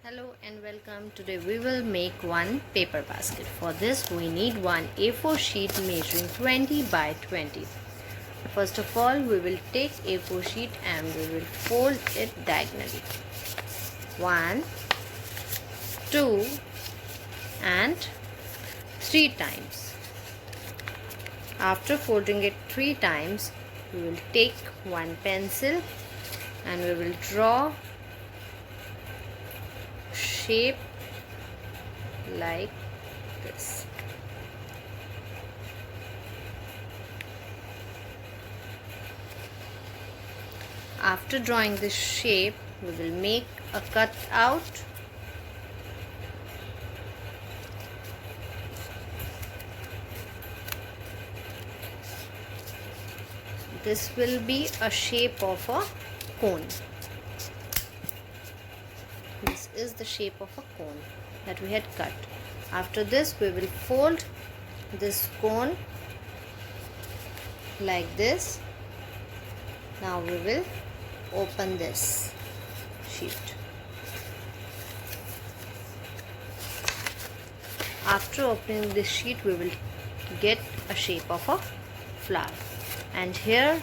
Hello and welcome. Today we will make one paper basket. For this we need one A4 sheet measuring 20 by 20. First of all we will take A4 sheet and we will fold it diagonally. 1, 2 and 3 times. After folding it 3 times we will take one pencil and we will draw shape like this. After drawing this shape, we will make a cut out. This will be a shape of a cone. This is the shape of a cone that we had cut. After this we will fold this cone like this. Now we will open this sheet. After opening this sheet we will get a shape of a flower, and here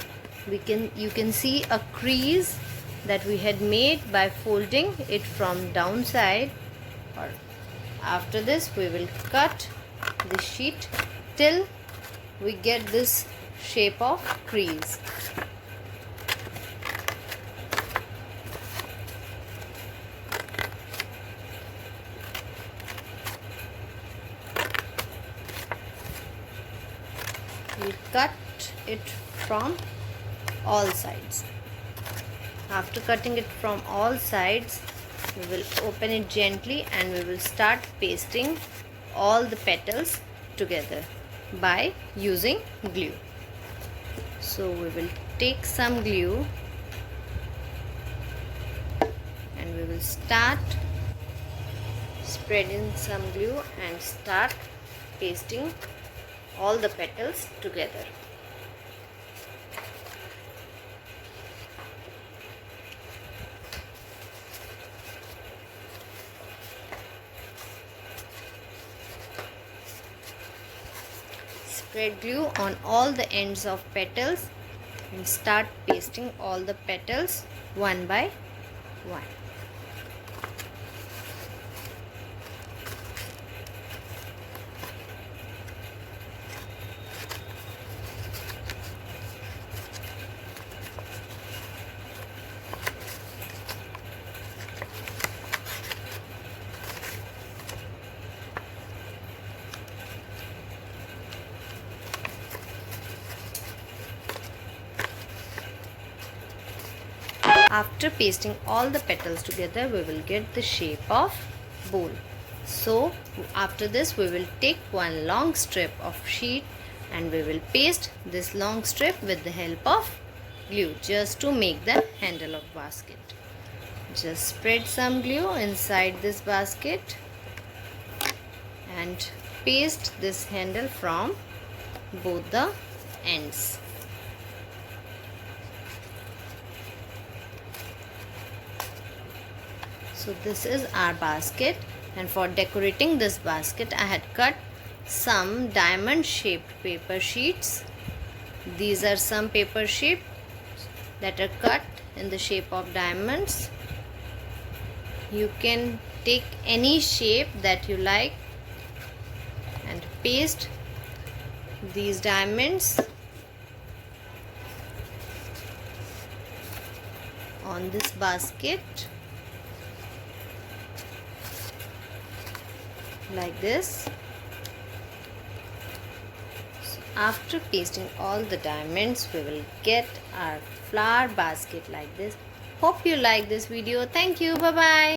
you can see a crease that we had made by folding it from downside. Or after this we will cut the sheet till we get this shape of crease. We cut it from all sides. After cutting it from all sides, we will open it gently and we will start pasting all the petals together by using glue. So we will take some glue and we will start spreading some glue and start pasting all the petals together. Spread glue on all the ends of petals and start pasting all the petals one by one. After pasting all the petals together, we will get the shape of bowl. So after this we will take one long strip of sheet and we will paste this long strip with the help of glue just to make the handle of basket. Just spread some glue inside this basket and paste this handle from both the ends. So this is our basket, and for decorating this basket I had cut some diamond shaped paper sheets. These are some paper sheets that are cut in the shape of diamonds. You can take any shape that you like and paste these diamonds on this basket like this. So after pasting all the diamonds we will get our flower basket like this. Hope you like this video. Thank you. Bye bye.